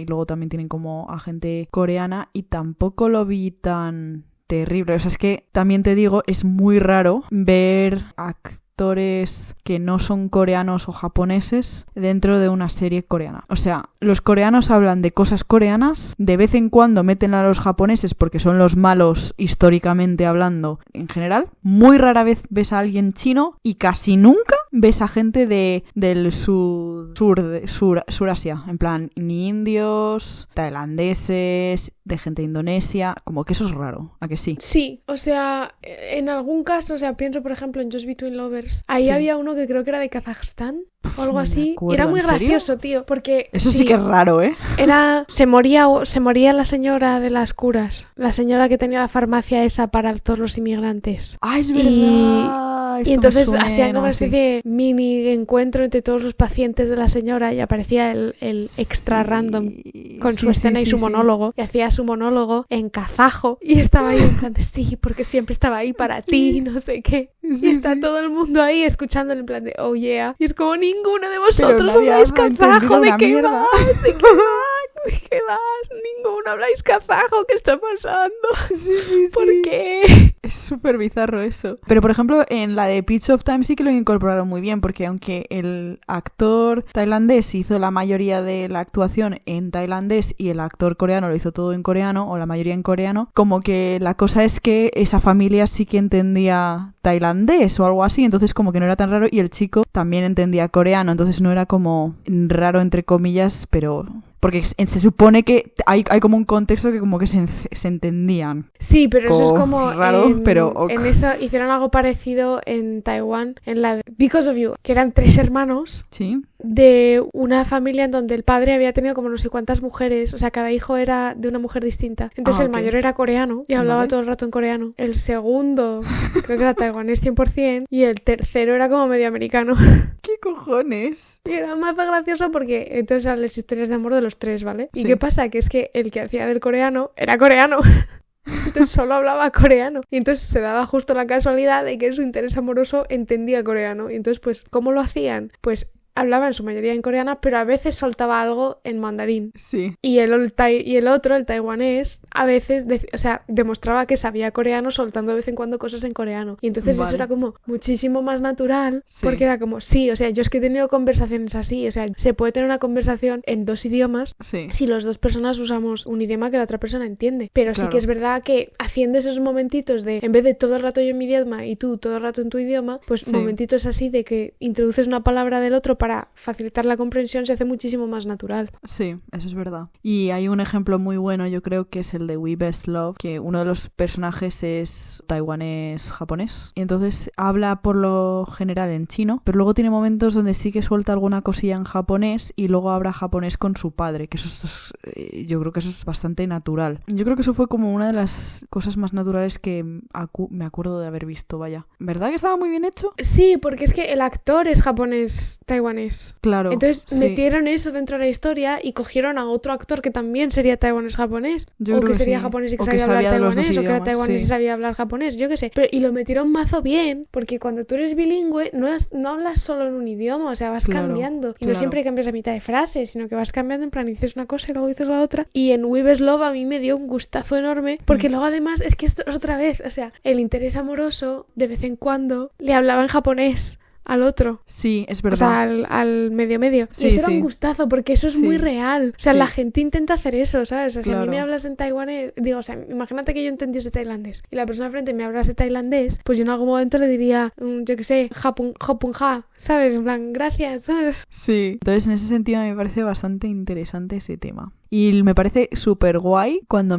luego también tienen como a gente coreana y tampoco lo vi tan terrible. O sea, es que también te digo, es muy raro ver actores que no son coreanos o japoneses dentro de una serie coreana. O sea, los coreanos hablan de cosas coreanas, de vez en cuando meten a los japoneses porque son los malos históricamente hablando en general. Muy rara vez ves a alguien chino y casi nunca ves a gente del Surasia, en plan ni indios, tailandeses, de gente de Indonesia, como que eso es raro, ¿a que sí? Sí, o sea, en algún caso, o sea, pienso por ejemplo en Just Between Lovers, ahí había uno que creo que era de Kazajstán o algo así, y era muy gracioso, tío, porque... Eso sí que es raro, ¿eh? Se moría la señora de las curas, la señora que tenía la farmacia esa para todos los inmigrantes. ¡Ah, es verdad! Y entonces hacían como una especie de mini encuentro entre todos los pacientes de la señora y aparecía el extra random con su escena y su monólogo, y hacía su monólogo en kazajo y estaba ahí en plan de sí, porque siempre estaba ahí para ti, no sé qué. Y está todo el mundo ahí escuchándole en plan de oh yeah. Y es como ninguno de vosotros habláis kazajo, ¿de qué vas? ¿De qué vas? ¿De qué vas? Ninguno habláis kazajo, ¿qué está pasando? ¿Por qué? Es súper bizarro eso. Pero por ejemplo en la de Pitch of Time sí que lo incorporaron muy bien, porque aunque el actor tailandés hizo la mayoría de la actuación en tailandés y el actor coreano lo hizo todo en coreano, o la mayoría en coreano, como que la cosa es que esa familia sí que entendía tailandés o algo así, entonces como que no era tan raro, y el chico también entendía coreano, entonces no era como raro entre comillas, pero... Porque se supone que hay como un contexto que como que se entendían. Sí, pero eso es como raro. pero en eso hicieron algo parecido en Taiwán, en la de Because of You, que eran 3 hermanos. Sí. De una familia en donde el padre había tenido como no sé cuántas mujeres, o sea, cada hijo era de una mujer distinta. Entonces el mayor era coreano y hablaba todo el rato en coreano. El segundo creo que era taiwanés 100% y el tercero era como medio americano. ¿Qué cojones? Y era más gracioso porque entonces eran las historias de amor de los 3, ¿vale? ¿Y Sí. qué pasa? Que es que el que hacía del coreano era coreano. Entonces solo hablaba coreano. Y entonces se daba justo la casualidad de que en su interés amoroso entendía coreano. Y entonces, pues, ¿cómo lo hacían? Pues hablaba en su mayoría en coreano, pero a veces soltaba algo en mandarín. Sí. Y el otro, el taiwanés, a veces demostraba que sabía coreano soltando de vez en cuando cosas en coreano. Y entonces eso era como muchísimo más natural, porque era como, sí, o sea, yo es que he tenido conversaciones así, o sea, se puede tener una conversación en 2 idiomas si las 2 personas usamos un idioma que la otra persona entiende. Pero sí que es verdad que haciendo esos momentitos de, en vez de todo el rato yo en mi idioma y tú todo el rato en tu idioma, pues momentitos así de que introduces una palabra del otro para facilitar la comprensión se hace muchísimo más natural. Sí, eso es verdad. Y hay un ejemplo muy bueno, yo creo que es el de We Best Love, que uno de los personajes es taiwanés-japonés. Y entonces habla por lo general en chino, pero luego tiene momentos donde sí que suelta alguna cosilla en japonés y luego habla japonés con su padre, que eso es, yo creo que eso es bastante natural. Yo creo que eso fue como una de las cosas más naturales que me acuerdo de haber visto, vaya. ¿Verdad que estaba muy bien hecho? Sí, porque es que el actor es japonés-taiwanés. Claro. Entonces metieron eso dentro de la historia y cogieron a otro actor que también sería taiwanés-japonés. O que sería japonés y que sabía hablar taiwanés, o que era taiwanés y sabía hablar japonés, yo qué sé. Y lo metieron mazo bien, porque cuando tú eres bilingüe no hablas solo en un idioma, o sea, vas cambiando. Y no siempre cambias a mitad de frase, sino que vas cambiando, en plan, dices una cosa y luego dices la otra. Y en We Best Love a mí me dio un gustazo enorme, porque luego además es que esto es otra vez, o sea, el interés amoroso de vez en cuando le hablaba en japonés al otro. Sí, es verdad. O sea, al medio. Sí, y eso era un gustazo, porque eso es muy real. O sea, la gente intenta hacer eso, ¿sabes? O sea, si a mí me hablas en taiwanés, digo, o sea, imagínate que yo entendiese tailandés y la persona de frente me hablase tailandés, pues yo en algún momento le diría, yo qué sé, Hapun-ha, ¿sabes? En plan, gracias, ¿sabes? Sí. Entonces, en ese sentido me parece bastante interesante ese tema. Y me parece súper guay cuando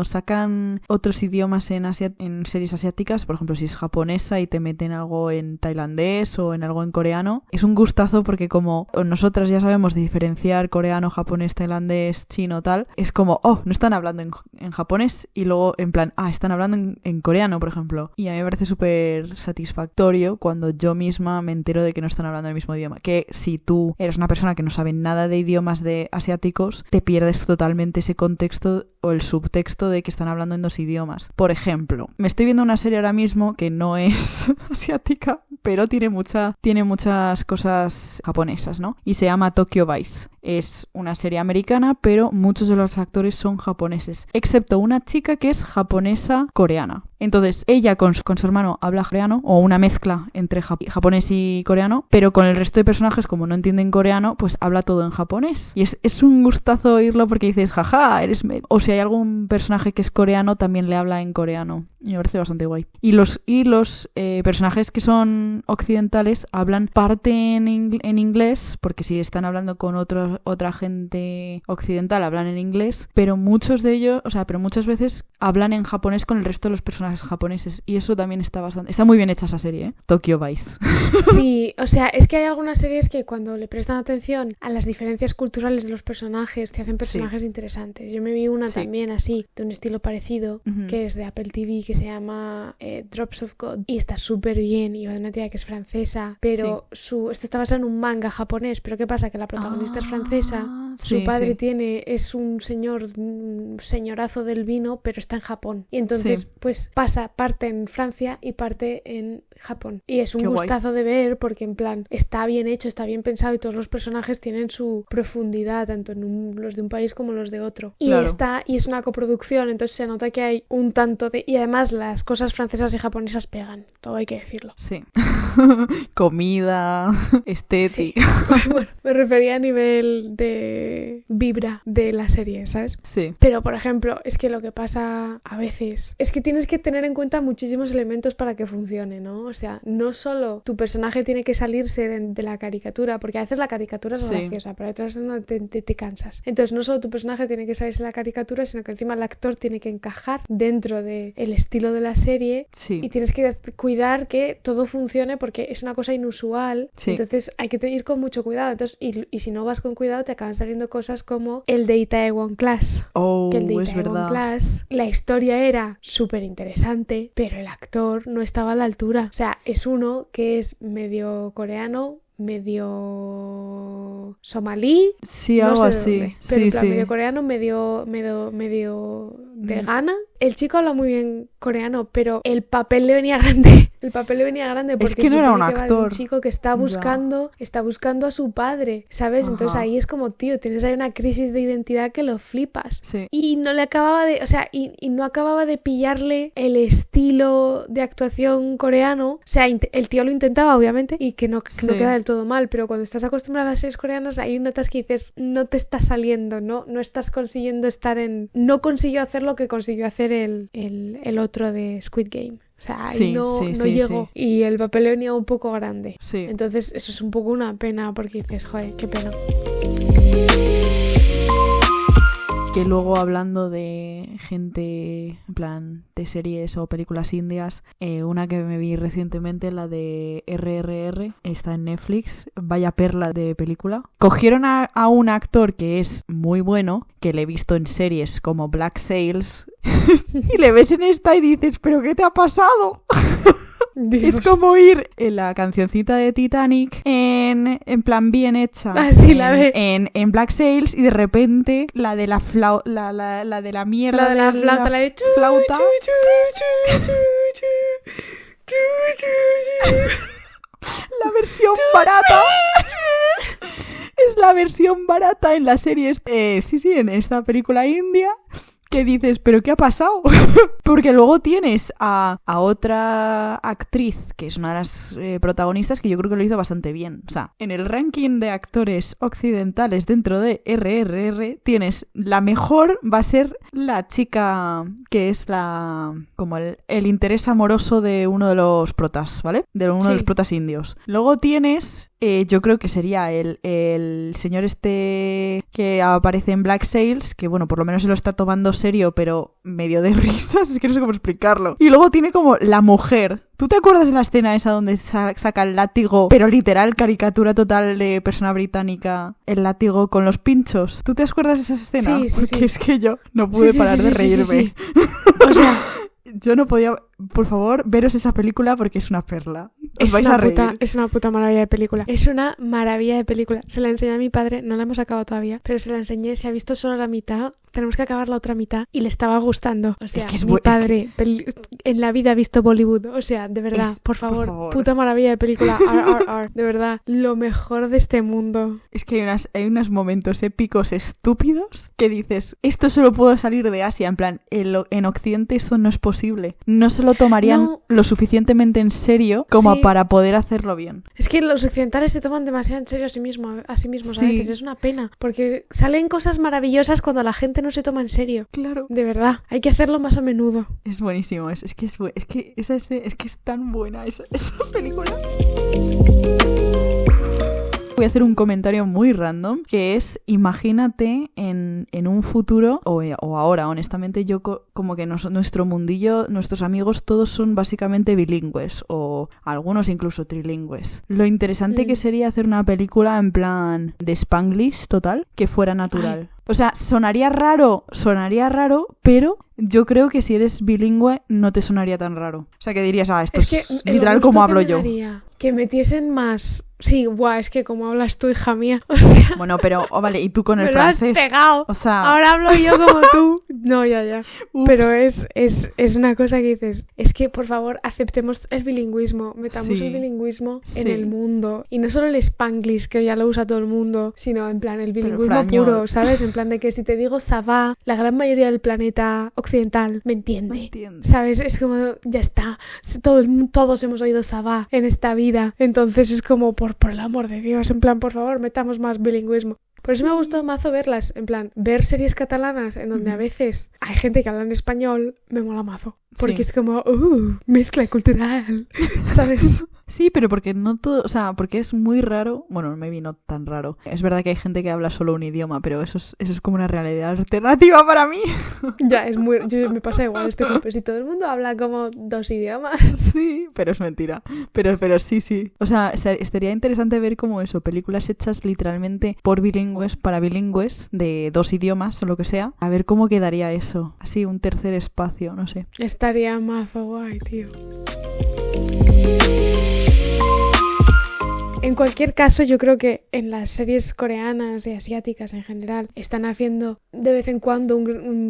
sacan otros idiomas en series asiáticas, por ejemplo, si es japonesa y te meten algo en tailandés o en algo en coreano. Es un gustazo porque como nosotras ya sabemos diferenciar coreano, japonés, tailandés, chino, tal, es como, no están hablando en japonés y luego en plan, están hablando en coreano, por ejemplo. Y a mí me parece súper satisfactorio cuando yo misma me entero de que no están hablando el mismo idioma. Que si tú eres una persona que no sabe nada de idiomas de asiáticos, te pierdes totalmente ese contexto o el subtexto de que están hablando en 2 idiomas. Por ejemplo, me estoy viendo una serie ahora mismo que no es asiática, pero tiene muchas cosas japonesas, ¿no? Y se llama Tokyo Vice. Es una serie americana, pero muchos de los actores son japoneses, excepto una chica que es japonesa-coreana. Entonces, ella con su hermano habla coreano, o una mezcla entre japonés y coreano, pero con el resto de personajes, como no entienden coreano, pues habla todo en japonés. Y es un gustazo oírlo porque dices, jaja, eres... O si hay algún personaje que es coreano, también le habla en coreano. Y me parece bastante guay. Y los personajes que son occidentales hablan parte en inglés, porque si están hablando con otra gente occidental, hablan en inglés, pero muchos de ellos, pero muchas veces hablan en japonés con el resto de los personajes japoneses. Y eso también está muy bien hecha esa serie, ¿eh? Tokyo Vice. Sí, o sea, es que hay algunas series que cuando le prestan atención a las diferencias culturales de los personajes, te hacen personajes interesantes. Yo me vi una también así, de un estilo parecido, que es de Apple TV, que se llama Drops of God, y está súper bien, y va de una tía que es francesa, pero esto está basado en un manga japonés, pero ¿qué pasa? Que la protagonista es francesa, su padre es un señorazo del vino, pero está en Japón, y entonces pues parte en Francia y parte en Japón, y es un gustazo de ver porque en plan está bien hecho, está bien pensado y todos los personajes tienen su profundidad, tanto en los de un país como los de otro, y es una coproducción, entonces se nota que hay un tanto de... y además las cosas francesas y japonesas pegan, todo hay que decirlo. Sí. Comida, estética. Sí. Bueno, me refería a nivel de vibra de la serie, ¿sabes? Sí. Pero, por ejemplo, es que lo que pasa a veces es que tienes que tener en cuenta muchísimos elementos para que funcione, ¿no? O sea, no solo tu personaje tiene que salirse de la caricatura, porque a veces la caricatura es graciosa, pero otras veces te cansas. Entonces, no solo tu personaje tiene que salirse de la caricatura, sino que encima el actor tiene que encajar dentro del estilo de la serie y tienes que cuidar que todo funcione porque es una cosa inusual. Entonces, hay que ir con mucho cuidado. Entonces, y si no vas con cuidado, te acaban saliendo cosas como el de Itaewon Class. Que el de Itaewon Class, la historia era súper interesante, pero el actor no estaba a la altura. O sea, es uno que es medio coreano, medio somalí, sí, algo no sé así, de dónde, pero en plan, sí. medio coreano, medio de Ghana. El chico habla muy bien coreano, pero el papel le venía grande. El papel le venía grande porque es que no era un actor. Va de un chico que está buscando a su padre, ¿sabes? Ajá. Entonces ahí es como, tío, tienes ahí una crisis de identidad que lo flipas. Sí. Y no le acababa de, o sea, y no acababa de pillarle el estilo de actuación coreano. O sea, el tío lo intentaba, obviamente, y que no queda del todo mal, pero cuando estás acostumbrado a las series coreanas, ahí notas que dices, no te está saliendo, no estás consiguiendo no consiguió hacer lo que consiguió hacer el otro de Squid Game. O sea, ahí no llegó. Y el papel le venía un poco grande. Sí. Entonces, eso es un poco una pena, porque dices, joder, qué pena. Que luego, hablando de gente, en plan, de series o películas indias, una que me vi recientemente, la de RRR, está en Netflix, vaya perla de película. Cogieron a un actor que es muy bueno, que le he visto en series como Black Sails, y le ves en esta y dices, ¿pero qué te ha pasado? Dios. Es como ir en la cancioncita de Titanic en plan bien hecha en Black Sails, y de repente la de la la de la mierda la de la flauta la versión barata es la versión barata en la serie en esta película india, que dices, ¿pero qué ha pasado? Porque luego tienes a otra actriz, que es una de las protagonistas, que yo creo que lo hizo bastante bien. O sea, en el ranking de actores occidentales dentro de RRR, tienes la mejor, va a ser la chica que es como el interés amoroso de uno de los protas, ¿vale? De uno de los protas indios. Luego tienes... yo creo que sería el señor que aparece en Black Sails, que bueno, por lo menos se lo está tomando serio, pero medio de risas, es que no sé cómo explicarlo. Y luego tiene como la mujer. ¿Tú te acuerdas de la escena esa donde saca el látigo, pero literal, caricatura total de persona británica, el látigo con los pinchos? ¿Tú te acuerdas de esa escena? Sí, porque es que yo no pude parar de reírme. Sí. O sea... Yo no podía... Por favor, veros esa película porque es una perla. Os vais a reír. Es una puta maravilla de película. Es una maravilla de película. Se la enseñé a mi padre, no la hemos acabado todavía, pero se la enseñé, se ha visto solo la mitad, tenemos que acabar la otra mitad y le estaba gustando. O sea, mi padre en la vida ha visto Bollywood. O sea, de verdad, por favor, puta maravilla de película. De verdad, lo mejor de este mundo. Es que hay unos momentos épicos estúpidos que dices, esto solo puede salir de Asia. En plan, en Occidente eso no es posible. No se lo tomarían lo suficientemente en serio como para poder hacerlo bien. Es que los occidentales se toman demasiado en serio a sí mismos a veces. Es una pena, porque salen cosas maravillosas cuando la gente no se toma en serio. Claro. De verdad, hay que hacerlo más a menudo. Es buenísimo, es que es tan buena esa película. Voy a hacer un comentario muy random, que es, imagínate en un futuro, o ahora, honestamente, yo como que nuestro mundillo, nuestros amigos, todos son básicamente bilingües, o algunos incluso trilingües. Lo interesante que sería hacer una película en plan de Spanglish total, que fuera natural. O sea, sonaría raro, pero yo creo que si eres bilingüe no te sonaría tan raro. O sea, que dirías, esto es literal como hablo yo. Que metiesen más... Sí, es que como hablas tú, hija mía. O sea... Bueno, pero, vale, ¿y tú con el francés? Me lo has pegado. O sea... Ahora hablo yo como tú. No, ya. Ups. Pero es una cosa que dices, es que, por favor, aceptemos el bilingüismo. Metamos el bilingüismo en el mundo. Y no solo el Spanglish, que ya lo usa todo el mundo, sino en plan el bilingüismo puro, ¿sabes? En plan de que si te digo ça va, la gran mayoría del planeta occidental me entiende. ¿Sabes? Es como, ya está. Todos hemos oído ça va en esta vida. Entonces es como, por el amor de Dios, en plan, por favor, metamos más bilingüismo. Por eso me ha gustado mazo verlas, en plan, ver series catalanas en donde a veces hay gente que habla en español, me mola mazo. Porque es como, mezcla cultural, ¿sabes? Sí, pero porque no todo, o sea, porque es muy raro, bueno, maybe no tan raro. Es verdad que hay gente que habla solo un idioma, pero eso es como una realidad alternativa para mí. Ya, me pasa igual, si todo el mundo habla como 2 idiomas. Sí, pero es mentira. Pero sí. O sea, estaría interesante ver como eso, películas hechas literalmente por bilingües, para bilingües, de 2 idiomas o lo que sea. A ver cómo quedaría eso. Así, un tercer espacio, no sé. Estaría mazo guay, tío. En cualquier caso, yo creo que en las series coreanas y asiáticas en general están haciendo de vez en cuando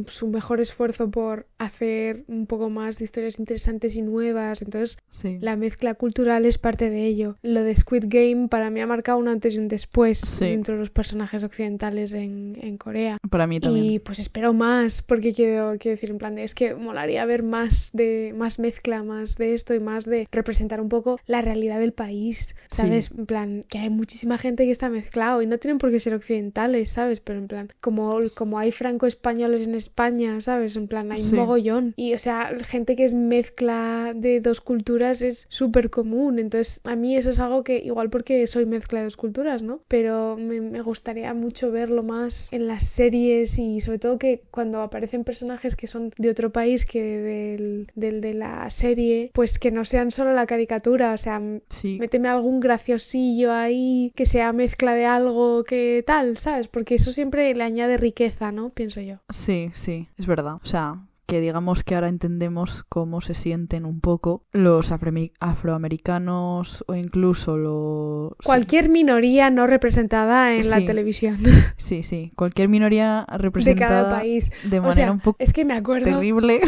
su mejor esfuerzo por hacer un poco más de historias interesantes y nuevas. Entonces, la mezcla cultural es parte de ello. Lo de Squid Game para mí ha marcado un antes y un después dentro de los personajes occidentales en Corea. Para mí también. Y pues espero más, porque quiero decir, en plan, es que molaría ver más mezcla, más de esto y más de representar un poco la realidad del país, ¿sabes? Sí. En plan, que hay muchísima gente que está mezclado y no tienen por qué ser occidentales, ¿sabes? Pero en plan, como hay franco-españoles en España, ¿sabes? En plan, hay mogollón. Y, o sea, gente que es mezcla de 2 culturas es súper común. Entonces, a mí eso es algo que, igual porque soy mezcla de 2 culturas, ¿no? Pero me gustaría mucho verlo más en las series y sobre todo que cuando aparecen personajes que son de otro país que del de la serie, pues que no sean solo la caricatura, o sea, méteme algún graciosillo ahí que sea mezcla de algo que tal, ¿sabes? Porque eso siempre le añade riqueza, ¿no? Pienso yo. Sí, es verdad. O sea, que digamos que ahora entendemos cómo se sienten un poco los afroamericanos o incluso cualquier minoría no representada en la televisión. Sí, cualquier minoría representada de cada país. De manera un poco es que me acuerdo terrible.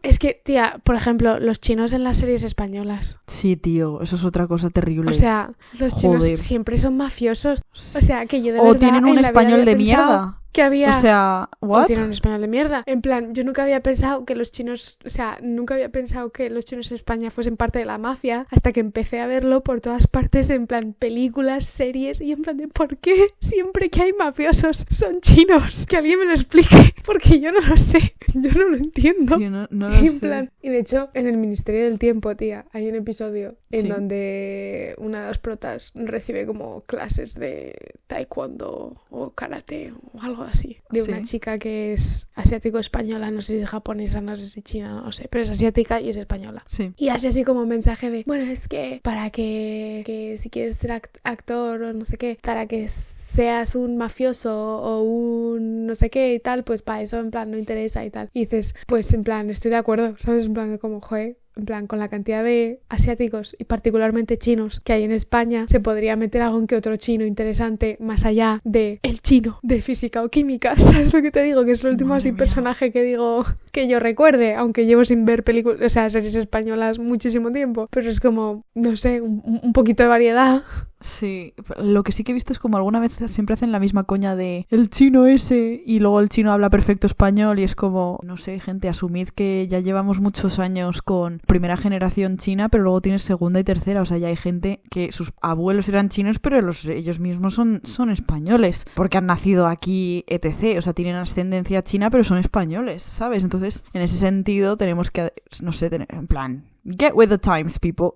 Es que, tía, por ejemplo, los chinos en las series españolas. Sí, tío, eso es otra cosa terrible. O sea, los chinos siempre son mafiosos. O sea, que yo de verdad o tienen un español de mierda. Que había... O sea, ¿what? O tienen un español de mierda. En plan, yo nunca había pensado que los chinos... O sea, nunca había pensado que los chinos en España fuesen parte de la mafia hasta que empecé a verlo por todas partes, en plan, películas, series, y en plan de ¿por qué siempre que hay mafiosos son chinos? Que alguien me lo explique, porque yo no lo sé. Yo no lo entiendo. Yo no lo sé. Plan, y de hecho, en el Ministerio del Tiempo, tía, hay un episodio en donde una de las protas recibe como clases de taekwondo o karate o algo así, de una chica que es asiático-española, no sé si es japonesa, no sé si china, no sé, pero es asiática y es española. Y hace así como un mensaje de, bueno, es que para que si quieres ser actor o no sé qué, para que seas un mafioso o un no sé qué y tal, pues para eso en plan no interesa y tal. Y dices, pues en plan estoy de acuerdo, ¿sabes? En plan como, joder, en plan, con la cantidad de asiáticos y particularmente chinos que hay en España, se podría meter algún que otro chino interesante más allá de el chino de física o química. ¿Sabes lo que te digo? Que es el último así personaje que digo que yo recuerde, aunque llevo sin ver películas, o sea, series españolas muchísimo tiempo. Pero es como, no sé, un poquito de variedad. Sí, lo que sí que he visto es como alguna vez siempre hacen la misma coña de el chino ese y luego el chino habla perfecto español y es como, no sé, gente, asumid que ya llevamos muchos años con primera generación china, pero luego tienes segunda y tercera, o sea, ya hay gente que sus abuelos eran chinos, pero ellos mismos son españoles, porque han nacido aquí, etc., o sea, tienen ascendencia china, pero son españoles, ¿sabes? Entonces, en ese sentido tenemos que, no sé, en plan, get with the times, people.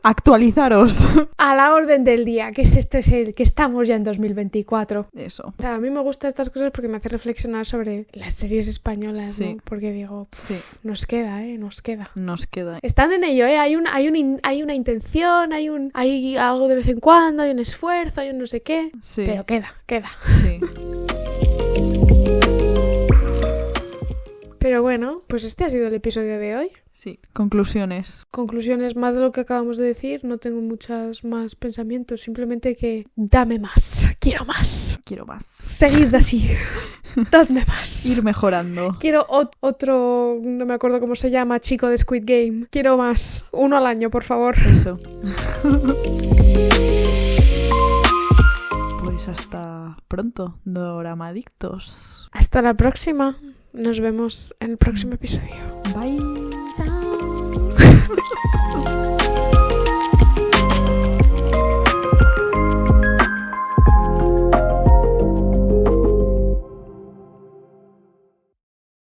Actualizaros. A la orden del día, que es que estamos ya en 2024. Eso. O sea, a mí me gustan estas cosas porque me hace reflexionar sobre las series españolas, ¿no? Porque digo, nos queda, nos queda. Nos queda. Están en ello, hay una intención, hay algo de vez en cuando, hay un esfuerzo, hay un no sé qué, pero queda. Sí. Pero bueno, pues este ha sido el episodio de hoy. Sí, conclusiones. Conclusiones, más de lo que acabamos de decir, no tengo muchos más pensamientos, simplemente que dame más, quiero más. Seguid así, dadme más. Ir mejorando. Quiero otro, no me acuerdo cómo se llama, chico de Squid Game. Quiero más, 1 al año, por favor. Eso. Pues hasta pronto, Doramadictos. Hasta la próxima. Nos vemos en el próximo episodio. Bye. Chao.